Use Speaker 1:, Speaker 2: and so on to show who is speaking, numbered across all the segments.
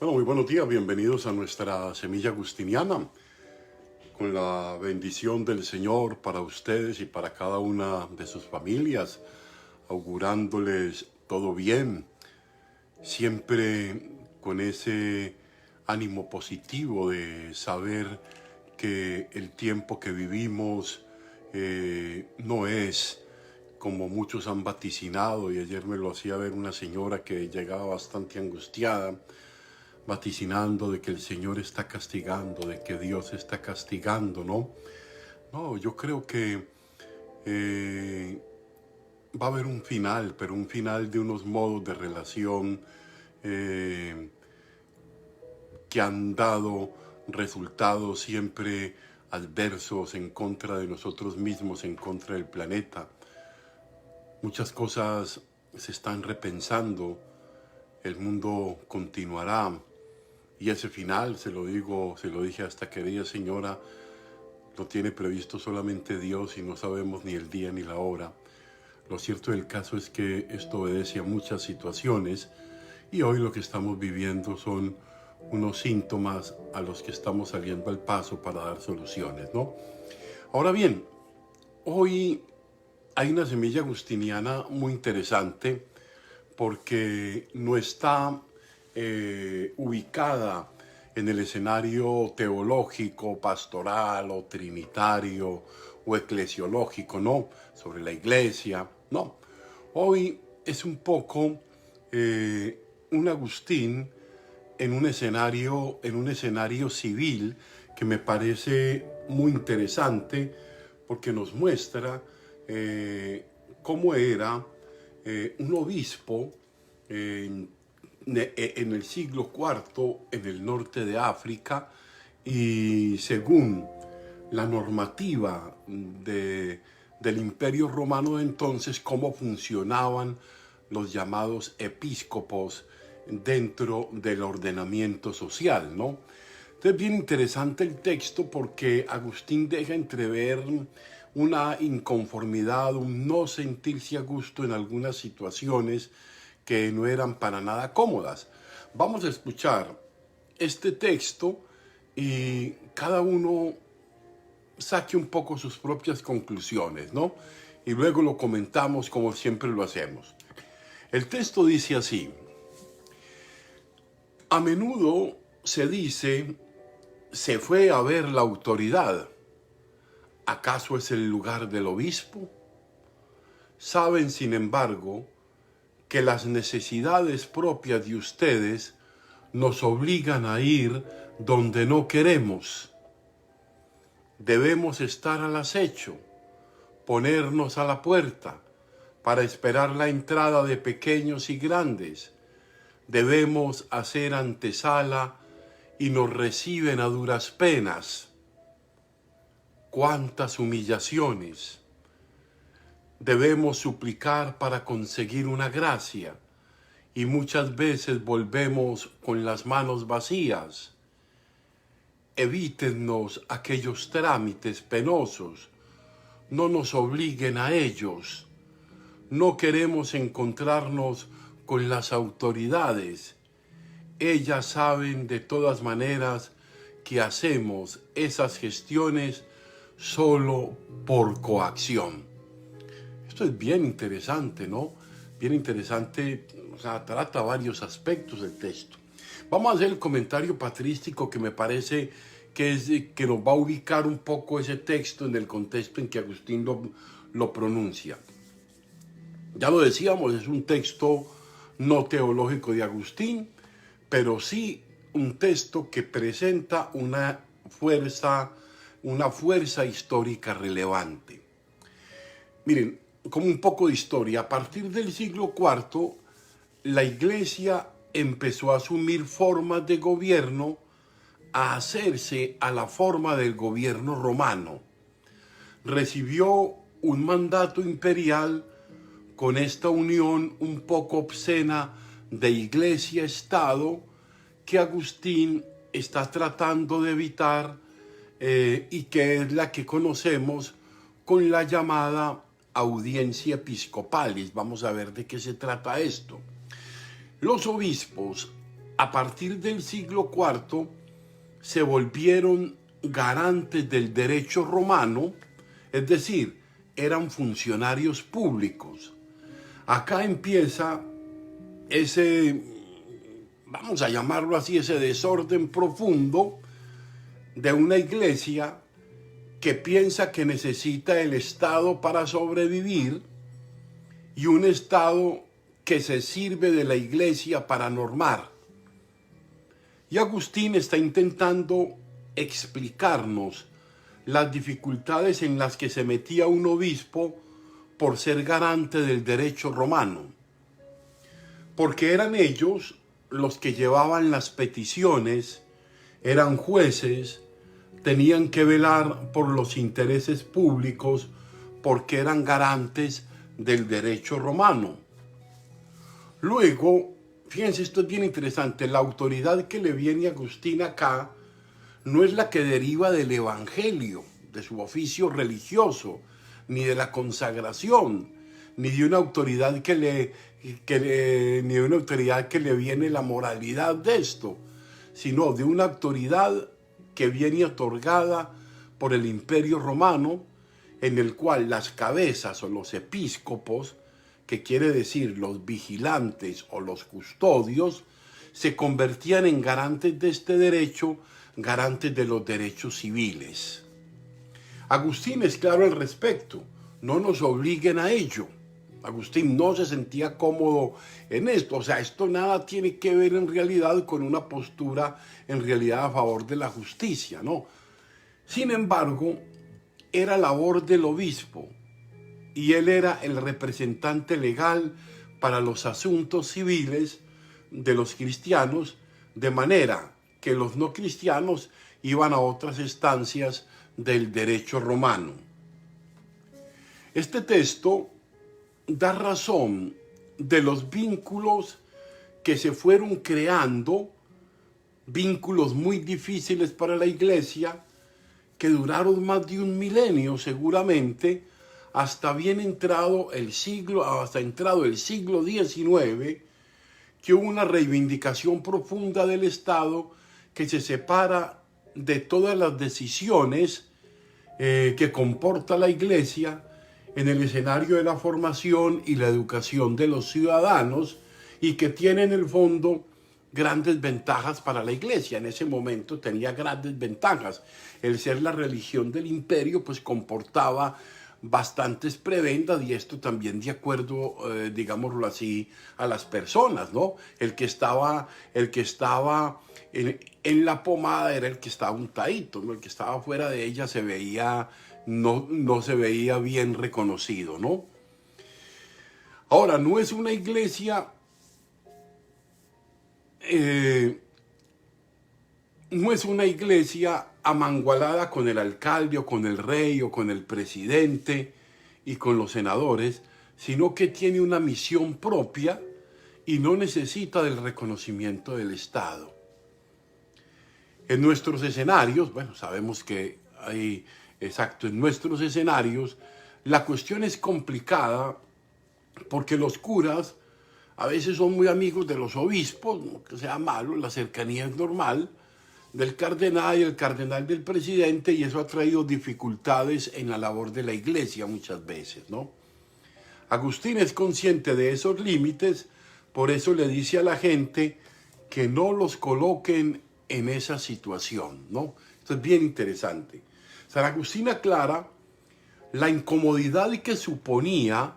Speaker 1: Bueno, muy buenos días, bienvenidos a nuestra semilla agustiniana, con la bendición del Señor para ustedes y para cada una de sus familias, augurándoles todo bien, siempre con ese ánimo positivo de saber que el tiempo que vivimos no es como muchos han vaticinado, y ayer me lo hacía ver una señora que llegaba bastante angustiada, vaticinando de que el Señor está castigando, de que Dios está castigando, ¿no? No, yo creo que va a haber un final, pero un final de unos modos de relación eh, que han dado resultados siempre adversos en contra de nosotros mismos, en contra del planeta. Muchas cosas se están repensando, el mundo continuará. Y ese final, se lo dije a esta querida señora, lo tiene previsto solamente Dios y no sabemos ni el día ni la hora. Lo cierto del caso es que esto obedece a muchas situaciones y hoy lo que estamos viviendo son unos síntomas a los que estamos saliendo al paso para dar soluciones, ¿no? Ahora bien, hoy hay una semilla agustiniana muy interesante porque no está ubicada en el escenario teológico, pastoral o trinitario o eclesiológico, no, sobre la iglesia, no. Hoy es un poco un Agustín en un escenario civil que me parece muy interesante porque nos muestra cómo era un obispo en el siglo IV en el norte de África, y según la normativa del Imperio Romano de entonces, cómo funcionaban los llamados episcopos dentro del ordenamiento social, ¿no? Entonces, bien interesante el texto porque Agustín deja entrever una inconformidad, un no sentirse a gusto en algunas situaciones que no eran para nada cómodas. Vamos a escuchar este texto y cada uno saque un poco sus propias conclusiones, ¿no? Y luego lo comentamos como siempre lo hacemos. El texto dice así: a menudo se dice, se fue a ver la autoridad. ¿Acaso es el lugar del obispo? Saben, sin embargo, que las necesidades propias de ustedes nos obligan a ir donde no queremos. Debemos estar al acecho, ponernos a la puerta para esperar la entrada de pequeños y grandes. Debemos hacer antesala y nos reciben a duras penas. ¡Cuántas humillaciones! Debemos suplicar para conseguir una gracia y muchas veces volvemos con las manos vacías. Evítennos aquellos trámites penosos, no nos obliguen a ellos. No queremos encontrarnos con las autoridades. Ellas saben de todas maneras que hacemos esas gestiones solo por coacción. Esto es bien interesante, ¿no? Bien interesante, o sea, trata varios aspectos del texto. Vamos a hacer el comentario patrístico que me parece que nos va a ubicar un poco ese texto en el contexto en que Agustín lo pronuncia. Ya lo decíamos, es un texto no teológico de Agustín, pero sí un texto que presenta una fuerza histórica relevante. Miren, como un poco de historia, a partir del siglo IV, la Iglesia empezó a asumir formas de gobierno, a hacerse a la forma del gobierno romano. Recibió un mandato imperial con esta unión un poco obscena de Iglesia-Estado que Agustín está tratando de evitar y que es la que conocemos con la llamada audiencia episcopalis. Vamos a ver de qué se trata esto. Los obispos a partir del siglo IV se volvieron garantes del derecho romano, es decir, eran funcionarios públicos. Acá empieza ese, vamos a llamarlo así, ese desorden profundo de una iglesia que piensa que necesita el Estado para sobrevivir y un Estado que se sirve de la iglesia para normar. Y Agustín está intentando explicarnos las dificultades en las que se metía un obispo por ser garante del derecho romano. Porque eran ellos los que llevaban las peticiones, eran jueces, tenían que velar por los intereses públicos porque eran garantes del derecho romano. Luego, fíjense, esto es bien interesante, la autoridad que le viene a Agustín acá no es la que deriva del evangelio, de su oficio religioso, ni de la consagración, ni de una autoridad ni de una autoridad que le viene la moralidad de esto, sino de una autoridad que viene otorgada por el Imperio Romano, en el cual las cabezas o los episcopos, que quiere decir los vigilantes o los custodios, se convertían en garantes de este derecho, garantes de los derechos civiles. Agustín es claro al respecto, no nos obliguen a ello. Agustín no se sentía cómodo en esto, o sea, esto nada tiene que ver en realidad con una postura en realidad a favor de la justicia, ¿no? Sin embargo, era labor del obispo y él era el representante legal para los asuntos civiles de los cristianos, de manera que los no cristianos iban a otras instancias del derecho romano. Este texto da razón de los vínculos que se fueron creando, vínculos muy difíciles para la iglesia, que duraron más de un milenio seguramente, hasta entrado el siglo XIX, que hubo una reivindicación profunda del Estado que se separa de todas las decisiones que comporta la iglesia en el escenario de la formación y la educación de los ciudadanos, y que tiene en el fondo grandes ventajas para la iglesia. En ese momento tenía grandes ventajas. El ser la religión del imperio pues comportaba bastantes prebendas, y esto también de acuerdo, digámoslo así, a las personas, ¿no? El que estaba en la pomada era el que estaba untadito, ¿no? El que estaba fuera de ella se veía, no se veía bien reconocido, ¿no? Ahora, no es una iglesia amangualada con el alcalde o con el rey o con el presidente y con los senadores, sino que tiene una misión propia y no necesita del reconocimiento del Estado. En nuestros escenarios, bueno, sabemos que en nuestros escenarios, la cuestión es complicada porque los curas a veces son muy amigos de los obispos, no que sea malo, la cercanía es normal, del cardenal y el cardenal del presidente, y eso ha traído dificultades en la labor de la iglesia muchas veces, ¿no? Agustín es consciente de esos límites, por eso le dice a la gente que no los coloquen en esa situación, ¿no? Esto es bien interesante. San Agustín aclara la incomodidad que suponía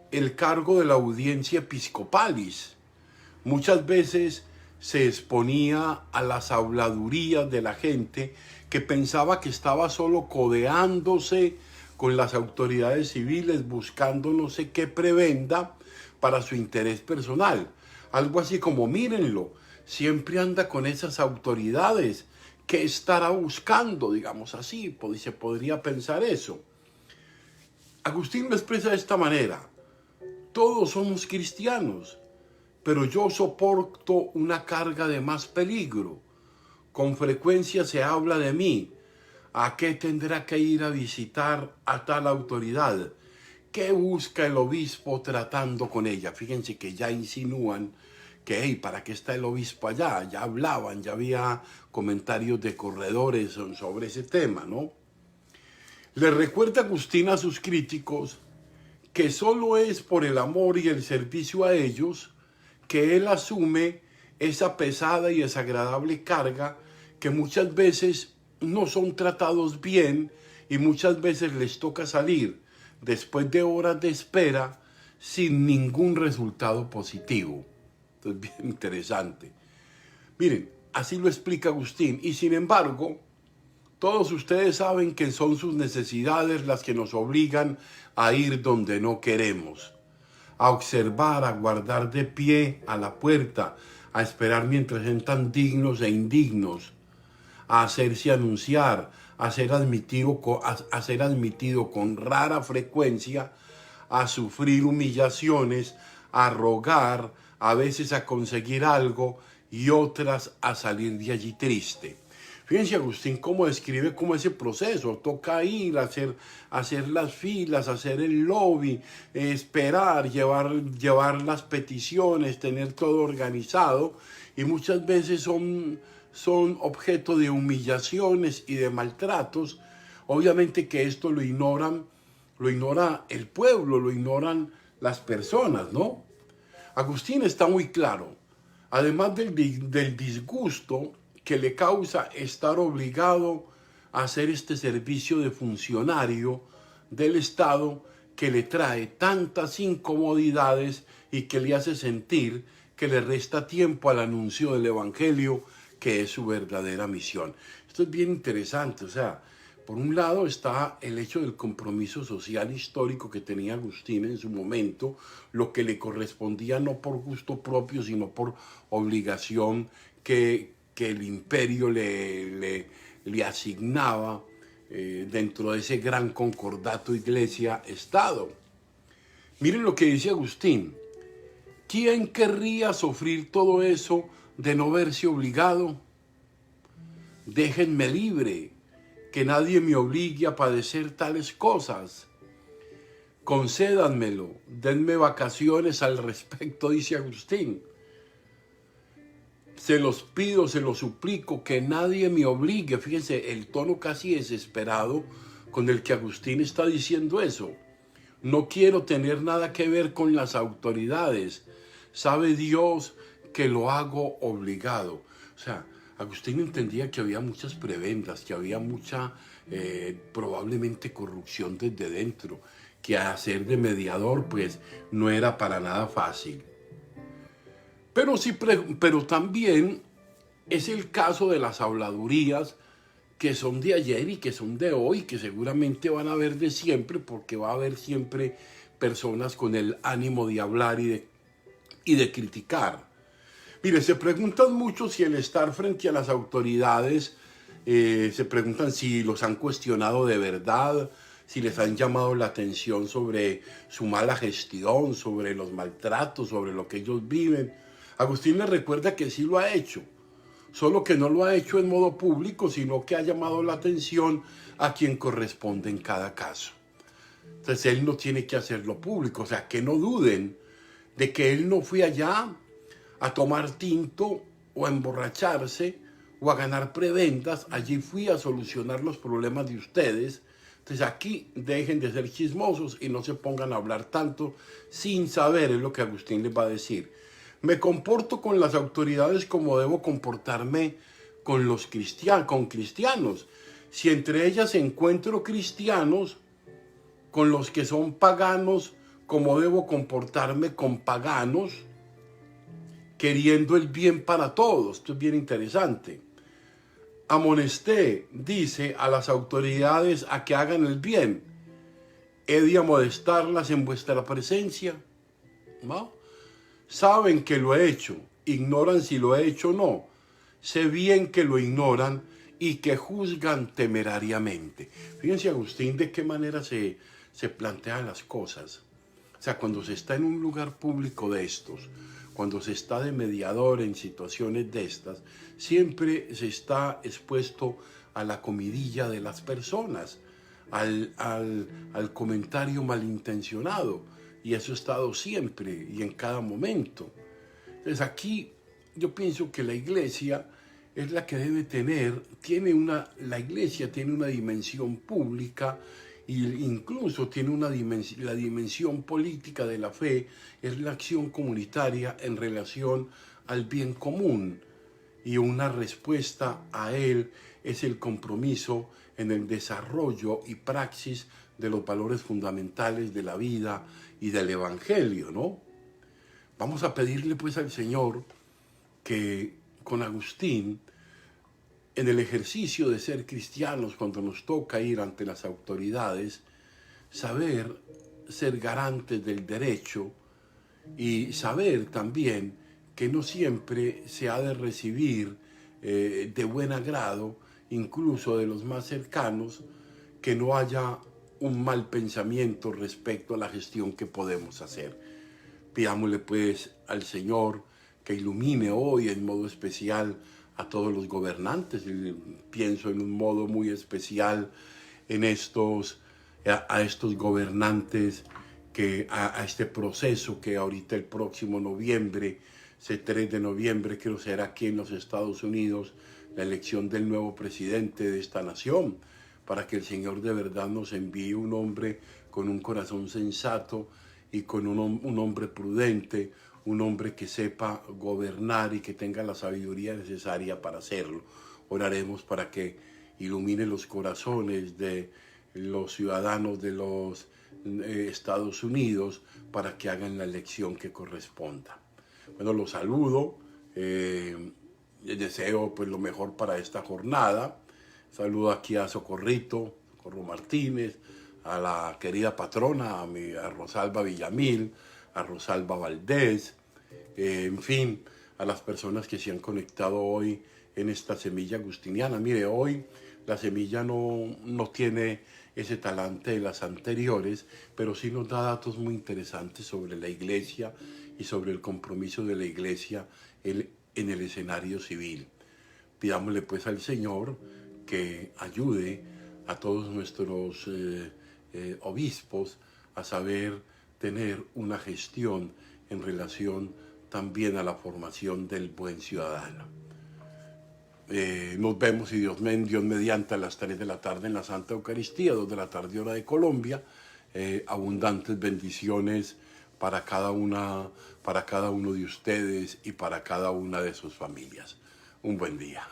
Speaker 1: el cargo de la audiencia episcopalis. Muchas veces se exponía a las habladurías de la gente que pensaba que estaba solo codeándose con las autoridades civiles, buscando no sé qué prebenda para su interés personal. Algo así como, mírenlo, siempre anda con esas autoridades, ¿qué estará buscando? Digamos así, se podría pensar eso. Agustín lo expresa de esta manera: todos somos cristianos, pero yo soporto una carga de más peligro. Con frecuencia se habla de mí. ¿A qué tendrá que ir a visitar a tal autoridad? ¿Qué busca el obispo tratando con ella? Fíjense que ya insinúan que hey, ¿para qué está el obispo allá? Ya hablaban, ya había comentarios de corredores sobre ese tema, ¿no? Le recuerda Agustín a sus críticos que solo es por el amor y el servicio a ellos que él asume esa pesada y desagradable carga que muchas veces no son tratados bien y muchas veces les toca salir después de horas de espera sin ningún resultado positivo. Entonces, bien interesante. Miren, así lo explica Agustín. Y sin embargo, todos ustedes saben que son sus necesidades las que nos obligan a ir donde no queremos, a observar, a guardar de pie a la puerta, a esperar mientras entran dignos e indignos, a hacerse anunciar, a ser admitido con rara frecuencia, a sufrir humillaciones, a rogar, a veces a conseguir algo y otras a salir de allí triste. Fíjense Agustín cómo describe cómo ese proceso, toca ir, hacer las filas, hacer el lobby, esperar, llevar las peticiones, tener todo organizado y muchas veces son objeto de humillaciones y de maltratos. Obviamente que esto lo ignora el pueblo, lo ignoran las personas, ¿no? Agustín está muy claro, además del disgusto que le causa estar obligado a hacer este servicio de funcionario del Estado que le trae tantas incomodidades y que le hace sentir que le resta tiempo al anuncio del Evangelio, que es su verdadera misión. Esto es bien interesante, o sea, por un lado está el hecho del compromiso social histórico que tenía Agustín en su momento, lo que le correspondía no por gusto propio, sino por obligación que el imperio le asignaba dentro de ese gran concordato iglesia-estado. Miren lo que dice Agustín. ¿Quién querría sufrir todo eso de no verse obligado? Déjenme libre, que nadie me obligue a padecer tales cosas. Concédanmelo, denme vacaciones al respecto, dice Agustín. Se los pido, se los suplico, que nadie me obligue. Fíjense, el tono casi desesperado con el que Agustín está diciendo eso. No quiero tener nada que ver con las autoridades. Sabe Dios que lo hago obligado. O sea, Agustín entendía que había muchas prebendas, que había mucha, probablemente corrupción desde dentro, que hacer de mediador pues no era para nada fácil. Pero también es el caso de las habladurías que son de ayer y que son de hoy, que seguramente van a haber de siempre, porque va a haber siempre personas con el ánimo de hablar y de criticar. Mire, se preguntan mucho si el estar frente a las autoridades, se preguntan si los han cuestionado de verdad, si les han llamado la atención sobre su mala gestión, sobre los maltratos, sobre lo que ellos viven. Agustín les recuerda que sí lo ha hecho, solo que no lo ha hecho en modo público, sino que ha llamado la atención a quien corresponde en cada caso. Entonces él no tiene que hacerlo público, o sea, que no duden de que él no fue allá a tomar tinto o a emborracharse o a ganar prebendas, allí fui a solucionar los problemas de ustedes. Entonces aquí dejen de ser chismosos y no se pongan a hablar tanto sin saber, es lo que Agustín les va a decir. Me comporto con las autoridades como debo comportarme con cristianos. Si entre ellas encuentro cristianos, con los que son paganos, como debo comportarme con paganos, queriendo el bien para todos. Esto es bien interesante. Amonesté, dice, a las autoridades a que hagan el bien. He de amonestarlas en vuestra presencia, ¿no? Saben que lo he hecho, ignoran si lo he hecho o no. Sé bien que lo ignoran y que juzgan temerariamente. Fíjense, Agustín, de qué manera se plantean las cosas. O sea, cuando se está en un lugar público de estos, cuando se está de mediador en situaciones de estas, siempre se está expuesto a la comidilla de las personas, al comentario malintencionado. Y eso ha estado siempre y en cada momento. Entonces aquí yo pienso que la iglesia es la que debe la iglesia tiene una dimensión pública e incluso tiene la dimensión política de la fe, es la acción comunitaria en relación al bien común y una respuesta a él es el compromiso en el desarrollo y praxis de los valores fundamentales de la vida y del evangelio, ¿no? Vamos a pedirle pues al Señor que con Agustín, en el ejercicio de ser cristianos, cuando nos toca ir ante las autoridades, saber ser garantes del derecho y saber también que no siempre se ha de recibir de buen agrado, incluso de los más cercanos, que no haya un mal pensamiento respecto a la gestión que podemos hacer. Pidámosle pues al Señor que ilumine hoy en modo especial a todos los gobernantes. Pienso en un modo muy especial en a estos gobernantes, a este proceso que ahorita el próximo noviembre, ese 3 de noviembre, creo será aquí en los Estados Unidos, la elección del nuevo presidente de esta nación, para que el Señor de verdad nos envíe un hombre con un corazón sensato y con un hombre prudente, un hombre que sepa gobernar y que tenga la sabiduría necesaria para hacerlo. Oraremos para que ilumine los corazones de los ciudadanos de los Estados Unidos para que hagan la elección que corresponda. Bueno, los saludo, les deseo pues lo mejor para esta jornada. Saludo aquí a Socorrito Martínez, a la querida patrona, a Rosalba Villamil, a Rosalba Valdés, en fin, a las personas que se han conectado hoy en esta semilla agustiniana. Mire, hoy la semilla no tiene ese talante de las anteriores, pero sí nos da datos muy interesantes sobre la iglesia y sobre el compromiso de la iglesia en el escenario civil. Pidámosle pues al Señor que ayude a todos nuestros obispos a saber tener una gestión en relación también a la formación del buen ciudadano. Nos vemos, y Dios mediante, a las 3 de la tarde en la Santa Eucaristía, 2 de la tarde hora de Colombia. Abundantes bendiciones para cada uno de ustedes y para cada una de sus familias. Un buen día.